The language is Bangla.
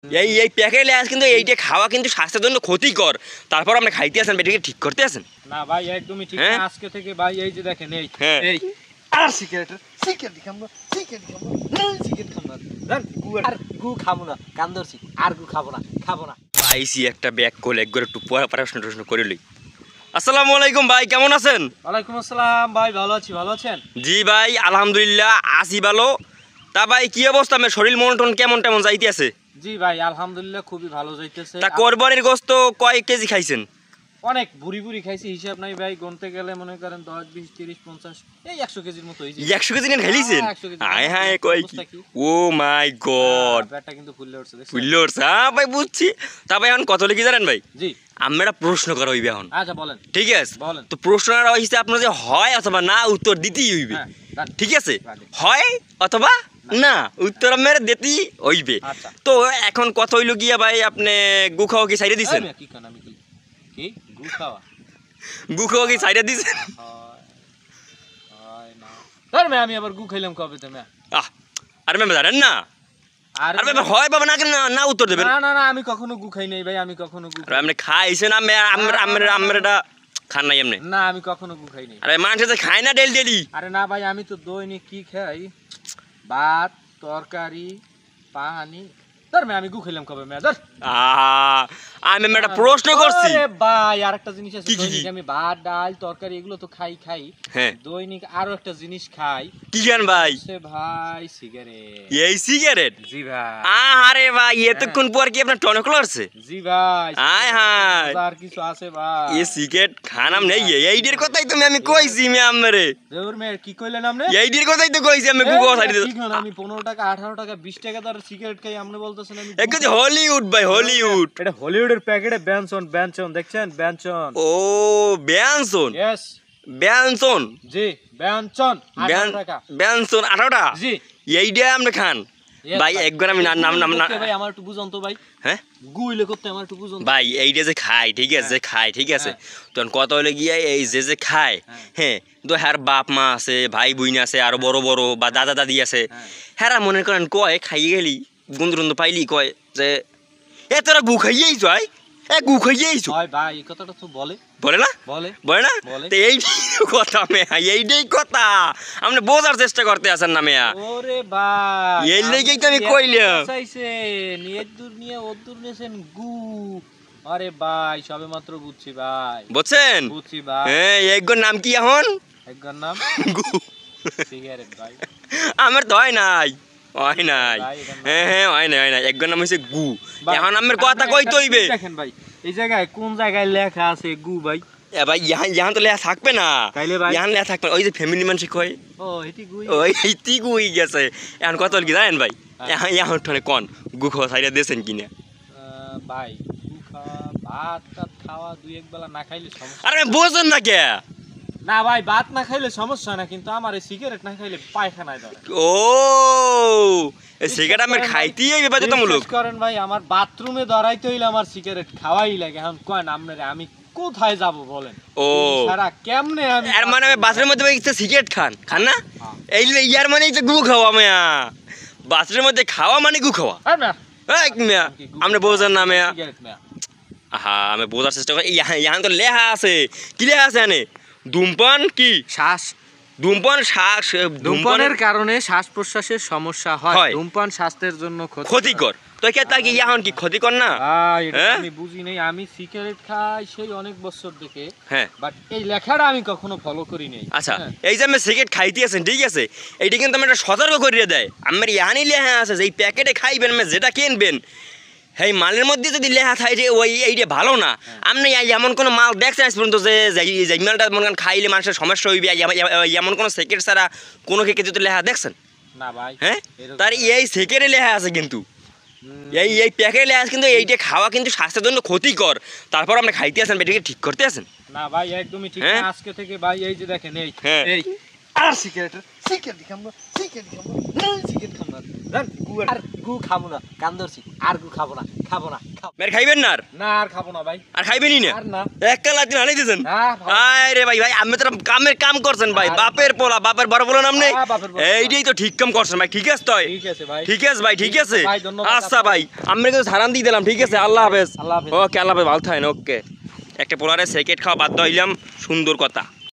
এই প্যাকেট লেজ কিন্তু এইটা খাওয়া কিন্তু স্বাস্থ্যের জন্য ক্ষতিকর। তারপর আপনি খাইতে আছেন, এটাকে ঠিক করতে আছেন না ভাই, একদমই ঠিক না। আজকে থেকে ভাই এই যে দেখেন এই এই আর সিগারেট খাবো না, সিগারেট খাবো না, আর গু খাবো না, কান্দরছি আর গু খাবো না। পাইছি একটা ব্যাগ কল একবার একটু প্রশ্ন করে লই। আসসালামু আলাইকুম ভাই, কেমন আছেন? ওয়ালাইকুম আসসালাম ভাই, ভালো আছি, ভালো আছেন? জি ভাই আলহামদুলিল্লাহ আছি ভালো। তা ভাই কি অবস্থা, আমার শরীর মন টন কেমন যাইতে আছে? জি ভাই আলহামদুলিল্লাহ খুবই ভালো যাইতেছে। তা কোরবানির গোশত কয় কেজি খাইছেন? অনেক বুড়ি খাইছি, হিসাব নাই ভাই, গুনতে গেলে মনে করেন 10 20 30 50 এই 100 কেজির মতো হইছে। 100 কেজি নেন খাইছেন? হায় হায় কয় কি, ও মাই গড, পেটটা কিন্তু ফুলে উঠছে, দেখছেন? ফুলে উঠছে। হ্যাঁ ভাই বুঝছি। তা ভাই এখন কত লিখি জানেন ভাই? জি আমরা প্রশ্ন করা হইবে এখন। আচ্ছা বলেন। ঠিক আছে বলেন। তো প্রশ্নটা হইছে আপনার যে হয় অথবা না উত্তর দিতেই হইবে। ঠিক আছে, হয় অথবা না উত্তর মেরে দিতেই হইবে। তো এখন কথা হইল গিয়া ভাই, আপনি গু খাওয়া কি সাইডে দিছেন? কি কোন আমি কি গু খাওয়া কি সাইডে দিছেন? হয় না ধর মে, আমি আবার গু খাইলাম কবে তুমি? আরে ম্যাম জানেন না, আরে ম্যাম হয় বাবা না না উত্তর দেবেন। না আমি কখনো গু খাই নাই ভাই, আমি কখনো গু খাই। আপনি খাইছেন? আমরা খান নাই এমনি? না আমি কখনো গু খাই নাই। আরে মানুষ যে খায় না ডেলি। আরে না ভাই, আমি তো দৈনিক কি খাই, ভাত তরকারি পানি। ধর মে, আমি গু খাইলাম কবে মে? ধর আমি একটা প্রশ্ন করছি। আরে ভাই আরেকটা জিনিস আছে, দৈনিক আমি ভাত ডাল তরকারি এগুলো তো খাই। হ্যাঁ দৈনিক আরো একটা জিনিস খাই। কি খান ভাই? ভাই সিগারেট। এই সিগারেট? জি ভাই। আরে ভাই এতক্ষণ পর কি আপনার টনক লড়ছে? জি ভাই। হায় হায়, আর কিছু আছে ভাই? এই সিগারেট খানাম নেই, এইডের কথাই তুমি আমি কইছি মে আমরে। দেউর মে কি কইলেন আপনি? এইডের কথাই তো কইছি আমি গুগল সাইড দিতে। ঠিক না, আমি 15 টাকা 18 টাকা 20 টাকা দার সিগারেট খাই, আপনি বলতেছেন আমি একদম হলিউড ভাই, হলিউড। এটা হলিউডের প্যাকেটে বেনসন দেখছেন? বেনসন। ও বেনসন? Yes Benson. জি বেনসন 18 টাকা। বেনসন 18 টাকা? জি। এইটা আপনি খান ভাই? একবার আমি নাম ভাই আমার একটু বুঝান তো ভাই। হ্যাঁ গুইলে করতে আমার একটু বুঝান ভাই। এইটা যে খাই, ঠিক আছে, ঠিক আছে, তখন কত হলে গিয়া এই যে খায়, হ্যাঁ তো হ্যার বাপ মা আছে, ভাই বোন আছে, আরো বড় বা দাদা দাদি আছে, হ্যাঁ মনে করেন কয় খাইয়ে গেলি বন্ধু পাইলি কয় যে এ তোরা গু খাইয়েই যায়, গু খাইয়েই ভাই এই কথাটা তো বলে না তো এই কথা মেয়া, এইটাই কথা আপনি বোঝার চেষ্টা করতে আছেন না মেয়া। ওরে ভাই এই লেগেই তো আমি কইলাম দূর নিয়ে ওদূর নিয়েছেন গু। আরে ভাই সবে মাত্র বুঝছি ভাই। বুঝছেন? বুঝছি ভাই। হ্যাঁ একগর নাম কি এখন? একগর নাম গু সিগারেট ভাই। আমার তো হয় নাই হ্যাঁ হয় নাই একগর নাম হইছে গু। এখন আমার কথা কইতে হইবে। দেখেন ভাই এই জায়গায় কোন জায়গায় লেখা আছে গু ভাই? এ ভাই ইহান তো লেখা থাকবে না, ইহান লেখা থাকবে ওই যে ফ্যামিলি মানুষ কয় ও এটি গুই, ওই এইটি গুই গেছে। এখন কত কি জানেন ভাই? এখন ঠনে কোন গু খাওয়া সাইডে দিয়েছেন কিনা ভাই? গু খাওয়া ভাত টাত খাওয়া দুই এক বেলা না খাইলে সমস্যা। আরে বোঝেন না কে? না ভাই ভাত না খাইলে সমস্যা না, কিন্তু আমার এই সিগারেট না খাইলে পায়খানায় ধরে। ও এই সিগারেট আমি খাইতেই এই বাধ্যতামূলক করেন ভাই, আমার বাথরুমে ধরাইতে হইলে আমার সিগারেট খাওয়াই লাগে। এখন কয় না আপনারে আমি কোথায় যাব বলেন? ও সারা কেমনে আমি আর মানে আমি বাথরুমের মধ্যে একটা সিগারেট খান না এই ইয়ার মানে এই যে গু খাওয়া মেয়া, বাথরুমের মধ্যে খাওয়া মানে গু খাওয়া। আপনি বোঝেন না মেয়া? হ্যাঁ আমি বোঝার চেষ্টা করি। ইয়ান তো লেখা আছে, কি লেখা আছে এনে? ধূমপান কি শ্বাস, ধূমপানের কারণে শ্বাস প্রশ্বাসের সমস্যা হয়। ধূমপান স্বাস্থ্যের জন্য ক্ষতিকর। তো ক্ষেত্রে কি এখন কি ক্ষতিকর না? আমি বুঝি নাই, আমি সিগারেট খাই সেই অনেক বছর থেকে, হ্যাঁ, বাট এই লেখাটা আমি কখনো ফলো করি নাই। আচ্ছা এই যে আমি সিগারেট খাইতে আছেন, ঠিক আছে, এইটা কিন্তু আমি একটা সতর্ক করিয়ে দেয়। আমার ইয়ানি লেখা আছে যে এই প্যাকেটে খাইবেন, যেটা কিনবেন এই মালের মধ্যে যদি লেখা থাকে যে ওই এইটা ভালো না, আপনি এমন কোনো মাল দেখছেন আজ পর্যন্ত যে মালটা মনে করেন খাইলে মানুষের সমস্যা হইবে, এমন কোনো সিগারেট ছাড়া কোনো কেকে যদি লেখা দেখছেন? না ভাই। হ্যাঁ তার এই সিগারেটে লেখা আছে কিন্তু এই প্যাকেটে লেখা আছে কিন্তু এইটা খাওয়া কিন্তু স্বাস্থ্যের জন্য ক্ষতিকর। তারপর আপনি খাইতে আছেন, এটাকে ঠিক করতে আছেন না ভাই? একদমই ঠিক না। আজকে থেকে ভাই এই যে দেখেন এই আর সিগারেট খাবো না, সিগারেট খাবো না। জান আর গু খাবো না কান ধরছি আর গু খাবো না মেরে খাইবেন না আর না আর খাবো না ভাই আর খাইবেনই না আর না এক কালা দিন আনি দিয়েছেন না আরে ভাই ভাই আমি তো কামের কাম করছেন ভাই বাপের পোলা বাপের বড় পোলা নাম নেই এইটাই তো ঠিক কাম করছেন ভাই ঠিক আছে তো ঠিক আছে ভাই ঠিক আছে ভাই ঠিক আছে ভাই, ধন্যবাদ আচ্ছা ভাই আমি কিন্তু সারান দিয়ে দিলাম ঠিক আছে আল্লাহ হাফেজ আল্লাহ হাফেজ। ওকে আল্লাহ হাফেজ ভালো থাকেন ওকে একটা পোলারে সেকেট খাওয়া বাধ্য হইলাম সুন্দর কথা